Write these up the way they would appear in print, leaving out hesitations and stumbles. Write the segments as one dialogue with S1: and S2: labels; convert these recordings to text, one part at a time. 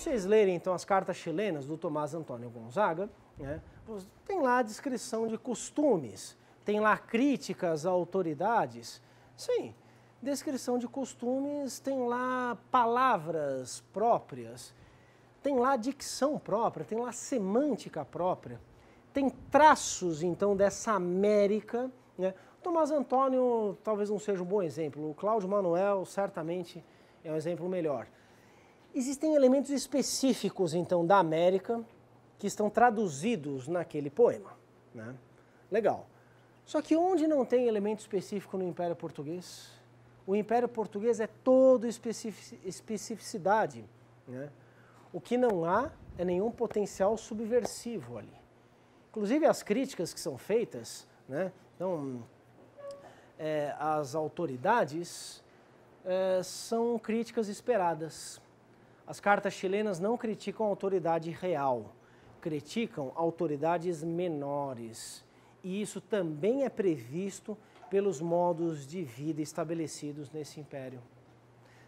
S1: vocês lerem, então, as cartas chilenas do Tomás Antônio Gonzaga, né, tem lá a descrição de costumes, tem lá críticas a autoridades, sim, descrição de costumes, tem lá palavras próprias, tem lá dicção própria, tem lá semântica própria, tem traços, então, dessa América, né? Tomás Antônio talvez não seja um bom exemplo, o Cláudio Manuel certamente é um exemplo melhor. Existem elementos específicos, então, da América que estão traduzidos naquele poema, né? Legal. Só que onde não tem elemento específico no Império Português? O Império Português é todo especificidade, né? O que não há é nenhum potencial subversivo ali. Inclusive as críticas que são feitas, né? Então, as autoridades são críticas esperadas. As cartas chilenas não criticam a autoridade real, criticam autoridades menores. E isso também é previsto pelos modos de vida estabelecidos nesse império.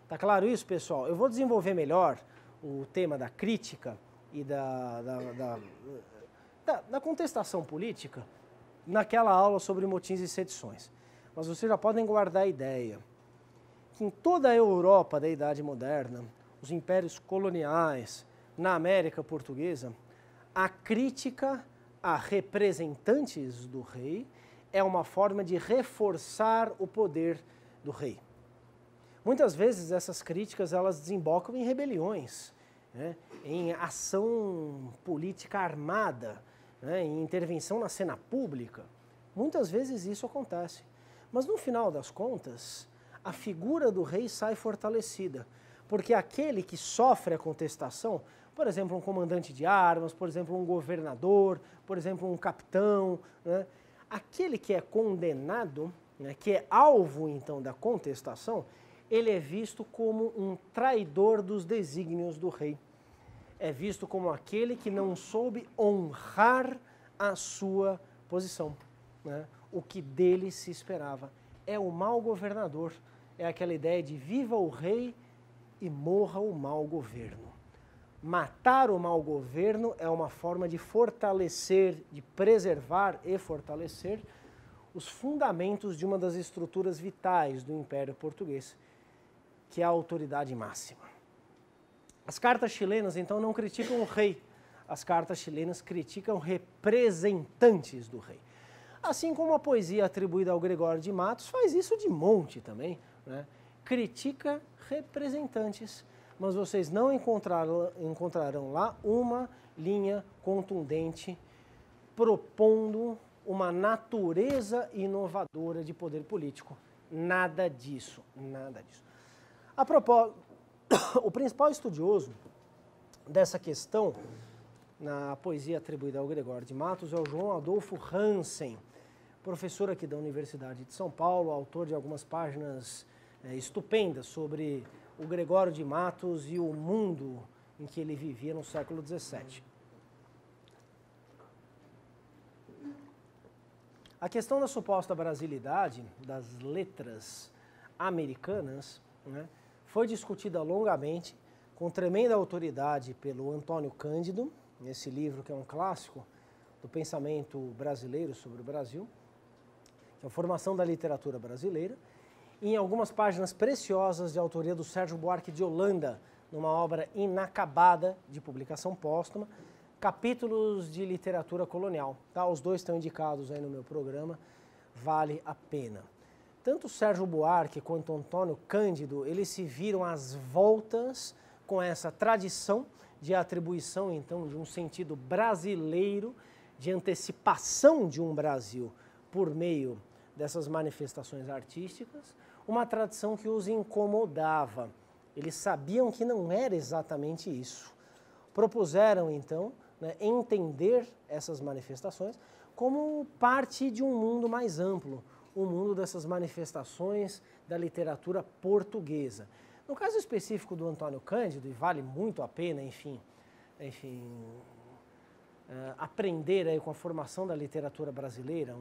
S1: Tá claro isso, pessoal? Eu vou desenvolver melhor o tema da crítica e da contestação política naquela aula sobre motins e sedições. Mas vocês já podem guardar a ideia que em toda a Europa da Idade Moderna, os impérios coloniais, na América Portuguesa, a crítica a representantes do rei é uma forma de reforçar o poder do rei. Muitas vezes essas críticas elas desembocam em rebeliões, né, em ação política armada, né, em intervenção na cena pública. Muitas vezes isso acontece. Mas no final das contas, a figura do rei sai fortalecida, porque aquele que sofre a contestação, por exemplo, um comandante de armas, por exemplo, um governador, por exemplo, um capitão, né, aquele que é condenado, né, que é alvo então da contestação, ele é visto como um traidor dos desígnios do rei. É visto como aquele que não soube honrar a sua posição, né? O que dele se esperava. É o mau governador, é aquela ideia de viva o rei e morra o mau governo. Matar o mau governo é uma forma de fortalecer, de preservar e fortalecer os fundamentos de uma das estruturas vitais do Império Português, que é a autoridade máxima. As cartas chilenas, então, não criticam o rei. As cartas chilenas criticam representantes do rei. Assim como a poesia atribuída ao Gregório de Matos faz isso de monte também, né? Critica representantes, mas vocês não encontrarão lá uma linha contundente propondo uma natureza inovadora de poder político. Nada disso, nada disso. A propósito, o principal estudioso dessa questão na poesia atribuída ao Gregório de Matos é o João Adolfo Hansen, professor aqui da Universidade de São Paulo, autor de algumas páginas estupendas sobre o Gregório de Matos e o mundo em que ele vivia no século XVII. A questão da suposta brasilidade das letras americanas, né, foi discutida longamente, com tremenda autoridade pelo Antônio Cândido, nesse livro que é um clássico do pensamento brasileiro sobre o Brasil, que é a formação da literatura brasileira, e em algumas páginas preciosas de autoria do Sérgio Buarque de Holanda, numa obra inacabada de publicação póstuma, Capítulos de Literatura Colonial. Tá? Os dois estão indicados aí no meu programa, vale a pena. Tanto Sérgio Buarque quanto Antônio Cândido, eles se viram às voltas com essa tradição de atribuição, então, de um sentido brasileiro, de antecipação de um Brasil por meio dessas manifestações artísticas, uma tradição que os incomodava. Eles sabiam que não era exatamente isso. Propuseram, então, né, entender essas manifestações como parte de um mundo mais amplo, o mundo dessas manifestações da literatura portuguesa. No caso específico do Antônio Cândido, e vale muito a pena, enfim, aprender aí com a formação da literatura brasileira,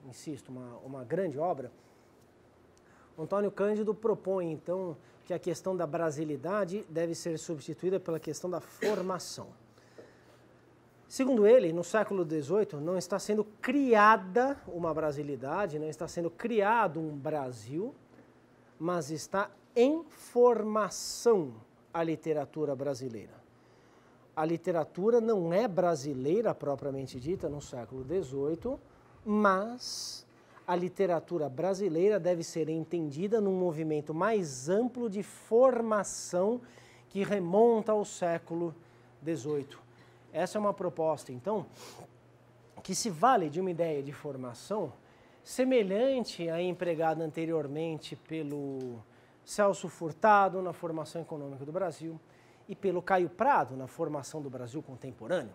S1: insisto, uma grande obra, Antônio Cândido propõe, então, que a questão da brasilidade deve ser substituída pela questão da formação. Segundo ele, no século XVIII, não está sendo criada uma brasilidade, não está sendo criado um Brasil, mas está em formação a literatura brasileira. A literatura não é brasileira propriamente dita no século XVIII, mas a literatura brasileira deve ser entendida num movimento mais amplo de formação que remonta ao século XVIII. Essa é uma proposta, então, que se vale de uma ideia de formação semelhante à empregada anteriormente pelo Celso Furtado na formação econômica do Brasil e pelo Caio Prado na formação do Brasil contemporâneo.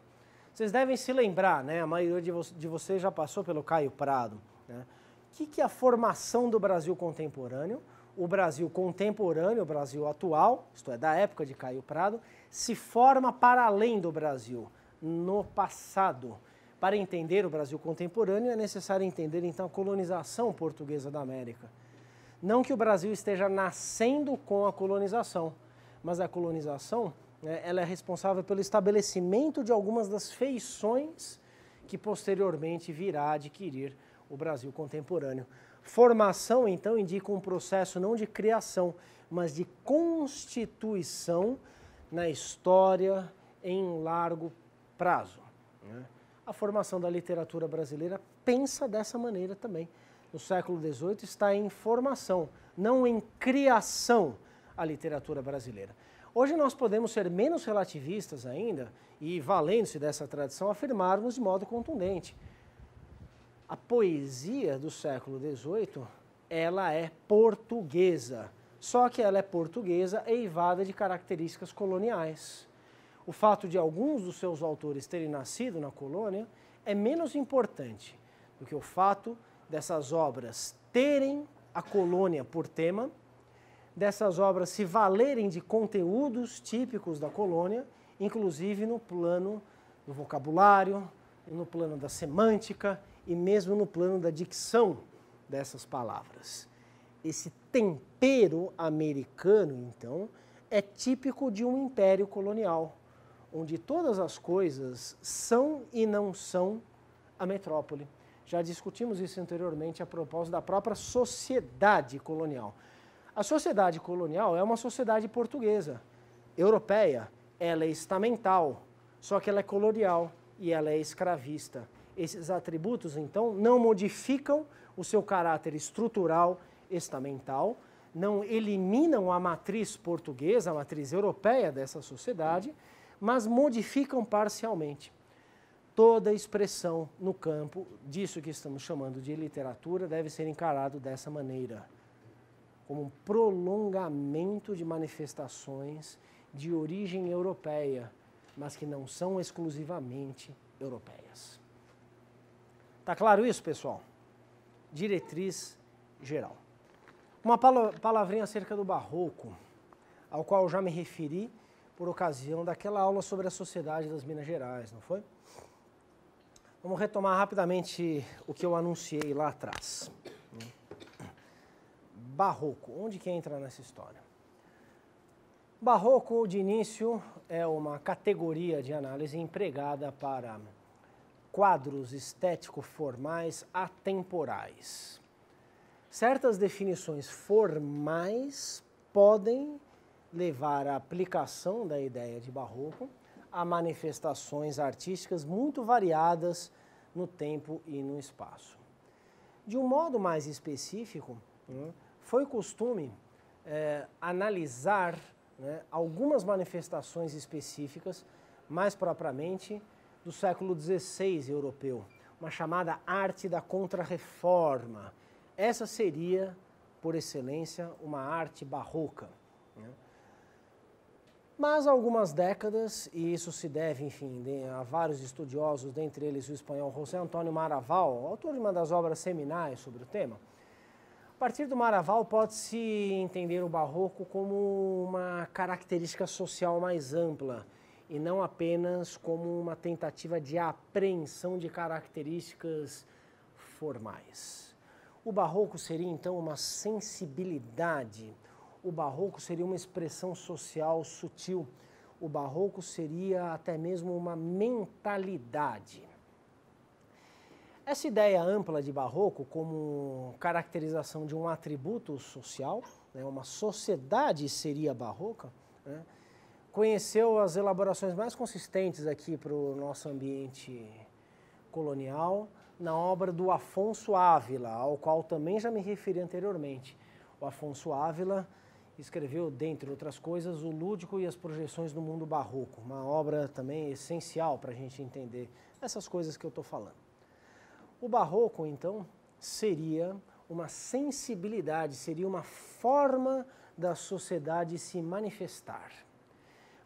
S1: Vocês devem se lembrar, né? A maioria de vocês já passou pelo Caio Prado, né? O que é a formação do Brasil contemporâneo? O Brasil contemporâneo, o Brasil atual, isto é, da época de Caio Prado, se forma para além do Brasil, no passado. Para entender o Brasil contemporâneo é necessário entender, então, a colonização portuguesa da América. Não que o Brasil esteja nascendo com a colonização, mas a colonização, né, ela é responsável pelo estabelecimento de algumas das feições que posteriormente virá a adquirir o Brasil contemporâneo. Formação, então, indica um processo não de criação, mas de constituição na história em largo prazo, né? A formação da literatura brasileira pensa dessa maneira também. No século XVIII está em formação, não em criação, a literatura brasileira. Hoje nós podemos ser menos relativistas ainda e, valendo-se dessa tradição, afirmarmos de modo contundente. A poesia do século XVIII, ela é portuguesa, só que ela é portuguesa eivada de características coloniais. O fato de alguns dos seus autores terem nascido na colônia é menos importante do que o fato dessas obras terem a colônia por tema, dessas obras se valerem de conteúdos típicos da colônia, inclusive no plano do vocabulário, no plano da semântica e mesmo no plano da dicção dessas palavras. Esse tempero americano, então, é típico de um império colonial, onde todas as coisas são e não são a metrópole. Já discutimos isso anteriormente a propósito da própria sociedade colonial. A sociedade colonial é uma sociedade portuguesa, europeia, ela é estamental, só que ela é colonial e ela é escravista. Esses atributos, então, não modificam o seu caráter estrutural estamental, não eliminam a matriz portuguesa, a matriz europeia dessa sociedade, mas modificam parcialmente. Toda expressão no campo disso que estamos chamando de literatura deve ser encarado dessa maneira, como um prolongamento de manifestações de origem europeia, mas que não são exclusivamente europeias. Tá claro isso, pessoal? Diretriz geral. Uma palavrinha acerca do Barroco, ao qual eu já me referi por ocasião daquela aula sobre a Sociedade das Minas Gerais, não foi? Vamos retomar rapidamente o que eu anunciei lá atrás. Barroco, onde que entra nessa história? Barroco, de início, é uma categoria de análise empregada para quadros estético-formais atemporais. Certas definições formais podem levar à aplicação da ideia de barroco a manifestações artísticas muito variadas no tempo e no espaço. De um modo mais específico, foi costume analisar algumas manifestações específicas, mais propriamente do século XVI europeu, uma chamada arte da Contra-Reforma. Essa seria, por excelência, uma arte barroca. Mas há algumas décadas, e isso se deve, enfim, a vários estudiosos, dentre eles o espanhol José Antônio Maraval, autor de uma das obras seminais sobre o tema, a partir do Maraval pode-se entender o barroco como uma característica social mais ampla e não apenas como uma tentativa de apreensão de características formais. O barroco seria então uma sensibilidade, o barroco seria uma expressão social sutil, o barroco seria até mesmo uma mentalidade. Essa ideia ampla de barroco como caracterização de um atributo social, né, uma sociedade seria barroca, né, conheceu as elaborações mais consistentes aqui para o nosso ambiente colonial na obra do Afonso Ávila, ao qual também já me referi anteriormente. O Afonso Ávila escreveu, dentre outras coisas, O Lúdico e as Projeções do Mundo Barroco, uma obra também essencial para a gente entender essas coisas que eu estou falando. O barroco, então, seria uma sensibilidade, seria uma forma da sociedade se manifestar.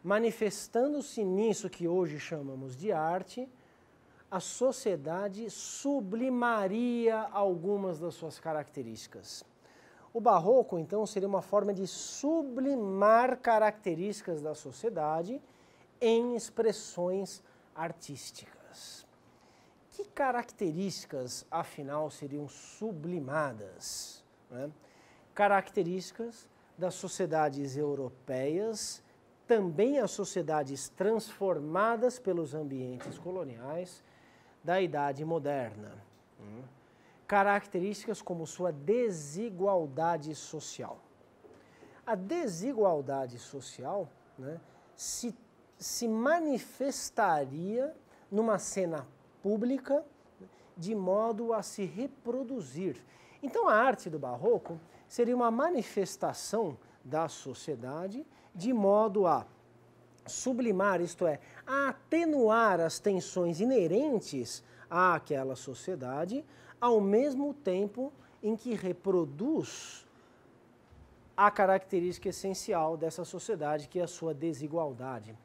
S1: Manifestando-se nisso que hoje chamamos de arte, a sociedade sublimaria algumas das suas características. O barroco, então, seria uma forma de sublimar características da sociedade em expressões artísticas. Que características, afinal, seriam sublimadas, né? Características das sociedades europeias, também as sociedades transformadas pelos ambientes coloniais da Idade Moderna. Características como sua desigualdade social. A desigualdade social, né, se manifestaria numa cena pública de modo a se reproduzir. Então a arte do barroco seria uma manifestação da sociedade de modo a sublimar, isto é, a atenuar as tensões inerentes àquela sociedade, ao mesmo tempo em que reproduz a característica essencial dessa sociedade, que é a sua desigualdade.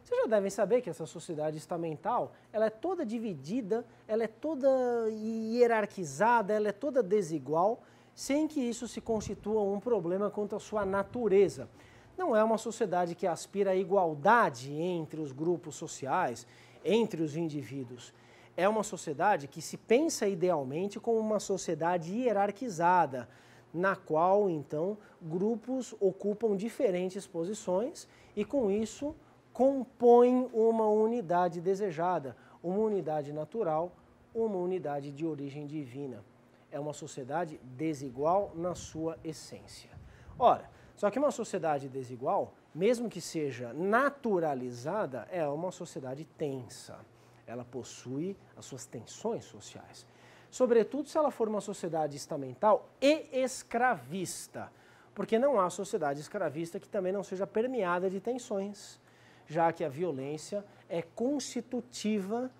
S1: Vocês já devem saber que essa sociedade estamental, ela é toda dividida, ela é toda hierarquizada, ela é toda desigual, sem que isso se constitua um problema quanto à sua natureza. Não é uma sociedade que aspira à igualdade entre os grupos sociais, entre os indivíduos. É uma sociedade que se pensa idealmente como uma sociedade hierarquizada, na qual, então, grupos ocupam diferentes posições e, com isso, compõem uma unidade desejada, uma unidade natural, uma unidade de origem divina. É uma sociedade desigual na sua essência. Ora, só que uma sociedade desigual, mesmo que seja naturalizada, é uma sociedade tensa. Ela possui as suas tensões sociais. Sobretudo se ela for uma sociedade estamental e escravista, porque não há sociedade escravista que também não seja permeada de tensões, já que a violência é constitutiva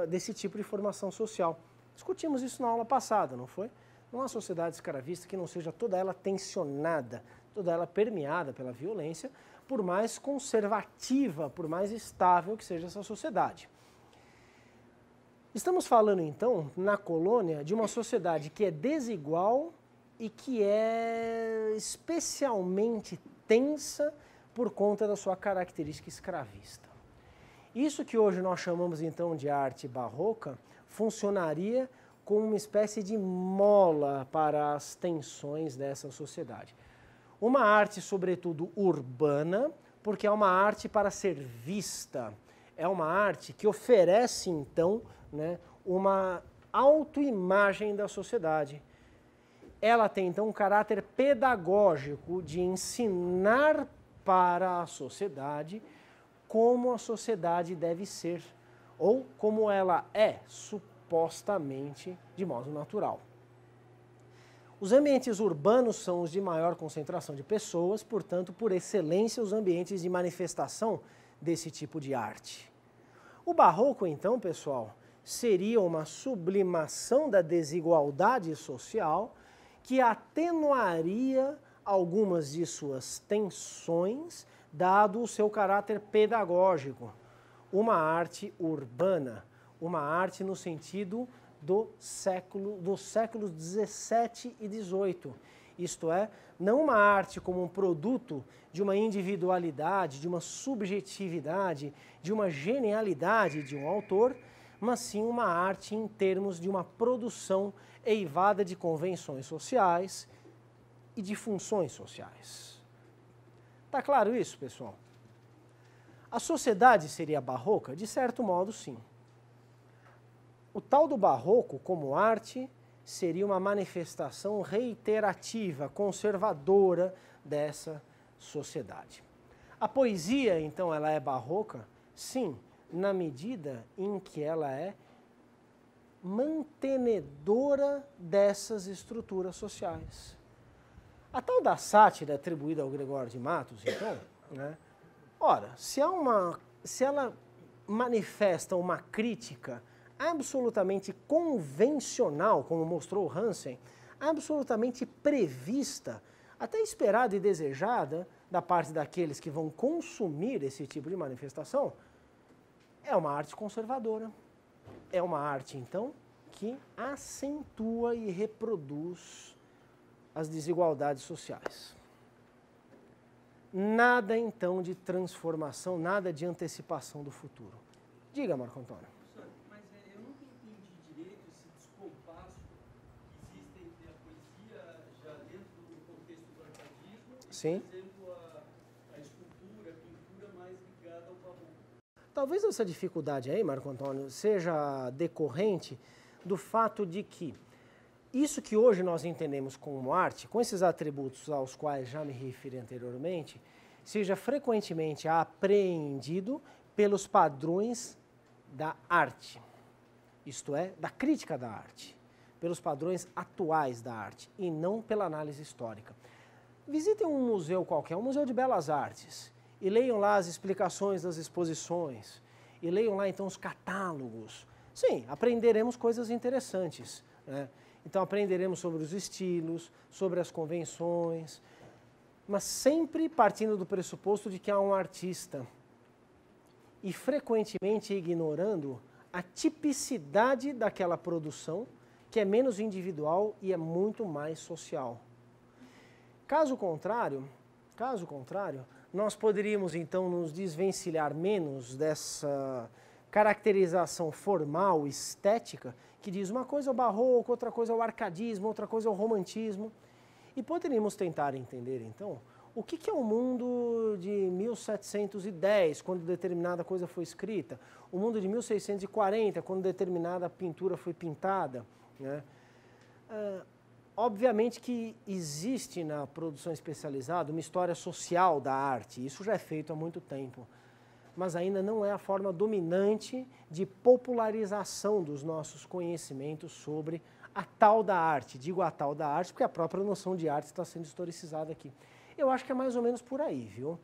S1: desse tipo de formação social. Discutimos isso na aula passada, não foi? Não há sociedade escravista que não seja toda ela tensionada, toda ela permeada pela violência, por mais conservativa, por mais estável que seja essa sociedade. Estamos falando, então, na colônia, de uma sociedade que é desigual e que é especialmente tensa por conta da sua característica escravista. Isso que hoje nós chamamos, então, de arte barroca, funcionaria como uma espécie de mola para as tensões dessa sociedade. Uma arte, sobretudo, urbana, porque é uma arte para ser vista. É uma arte que oferece, então, né, uma autoimagem da sociedade. Ela tem, então, um caráter pedagógico de ensinar para a sociedade como a sociedade deve ser, ou como ela é, supostamente, de modo natural. Os ambientes urbanos são os de maior concentração de pessoas, portanto, por excelência, os ambientes de manifestação desse tipo de arte. O barroco, então, pessoal, seria uma sublimação da desigualdade social que atenuaria algumas de suas tensões, dado o seu caráter pedagógico. Uma arte urbana, uma arte no sentido dos séculos 17 e 18. Isto é, não uma arte como um produto de uma individualidade, de uma subjetividade, de uma genialidade de um autor, mas sim uma arte em termos de uma produção eivada de convenções sociais e de funções sociais. Tá claro isso, pessoal? A sociedade seria barroca? De certo modo, sim. O tal do barroco, como arte, seria uma manifestação reiterativa, conservadora dessa sociedade. A poesia, então, ela é barroca? Sim, na medida em que ela é mantenedora dessas estruturas sociais. A tal da sátira atribuída ao Gregório de Matos, então, né? Ora, se ela manifesta uma crítica absolutamente convencional, como mostrou Hansen, absolutamente prevista, até esperada e desejada da parte daqueles que vão consumir esse tipo de manifestação, é uma arte conservadora. É uma arte, então, que acentua e reproduz as desigualdades sociais. Nada, então, de transformação, nada de antecipação do futuro. Diga, Marco Antônio.
S2: Professor, mas eu nunca entendi direito esse descompasso que existe entre a poesia já dentro do contexto do arcadismo e,
S1: Sim.
S2: por exemplo, a escultura, a pintura mais ligada ao barroco.
S1: Talvez essa dificuldade aí, Marco Antônio, seja decorrente do fato de que isso que hoje nós entendemos como arte, com esses atributos aos quais já me referi anteriormente, seja frequentemente apreendido pelos padrões da arte, isto é, da crítica da arte, pelos padrões atuais da arte e não pela análise histórica. Visitem um museu qualquer, um museu de belas artes, e leiam lá as explicações das exposições, e leiam lá então os catálogos. Sim, aprenderemos coisas interessantes, né? Então aprenderemos sobre os estilos, sobre as convenções, mas sempre partindo do pressuposto de que há um artista e frequentemente ignorando a tipicidade daquela produção, que é menos individual e é muito mais social. Caso contrário, nós poderíamos então nos desvencilhar menos dessa caracterização formal, estética, que diz uma coisa é o barroco, outra coisa é o arcadismo, outra coisa é o romantismo. E poderíamos tentar entender, então, o que é o mundo de 1710, quando determinada coisa foi escrita, o mundo de 1640, quando determinada pintura foi pintada, né? Obviamente que existe na produção especializada uma história social da arte, isso já é feito há muito tempo, mas ainda não é a forma dominante de popularização dos nossos conhecimentos sobre a tal da arte. Digo a tal da arte porque a própria noção de arte está sendo historicizada aqui. Eu acho que é mais ou menos por aí, viu?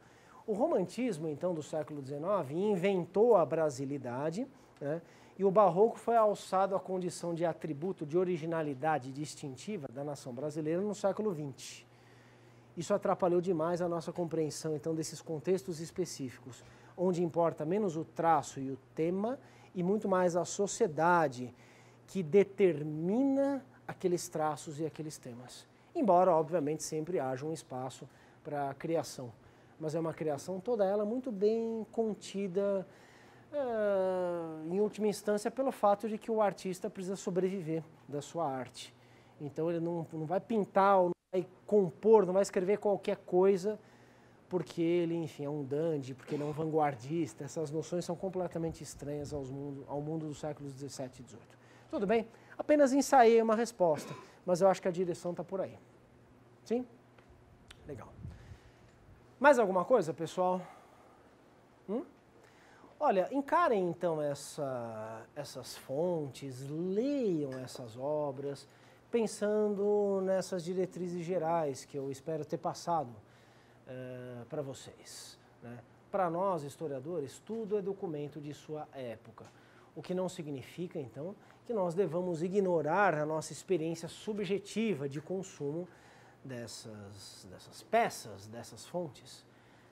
S1: O romantismo, então, do século XIX, inventou a brasilidade, né? E o barroco foi alçado à condição de atributo de originalidade distintiva da nação brasileira no século XX. Isso atrapalhou demais a nossa compreensão, então, desses contextos específicos, onde importa menos o traço e o tema e muito mais a sociedade que determina aqueles traços e aqueles temas. Embora, obviamente, sempre haja um espaço para a criação. Mas é uma criação toda ela muito bem contida, em última instância, pelo fato de que o artista precisa sobreviver da sua arte. Então ele não vai pintar, ou não vai compor, não vai escrever qualquer coisa, porque ele, enfim, é um dandy, porque ele é um vanguardista. Essas noções são completamente estranhas ao mundo dos séculos XVII e XVIII. Tudo bem? Apenas ensaiei uma resposta, mas eu acho que a direção está por aí. Sim? Legal. Mais alguma coisa, pessoal? Olha, encarem então essas fontes, leiam essas obras, pensando nessas diretrizes gerais que eu espero ter passado para vocês, né? Para nós, historiadores, tudo é documento de sua época, o que não significa, então, que nós devamos ignorar a nossa experiência subjetiva de consumo dessas peças, dessas fontes.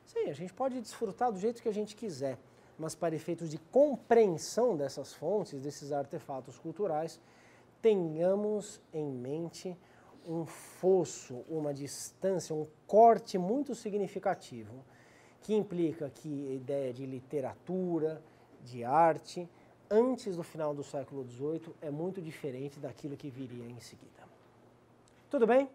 S1: Sim, a gente pode desfrutar do jeito que a gente quiser, mas para efeitos de compreensão dessas fontes, desses artefatos culturais, tenhamos em mente um fosso, uma distância, um corte muito significativo, que implica que a ideia de literatura, de arte, antes do final do século XVIII é muito diferente daquilo que viria em seguida. Tudo bem?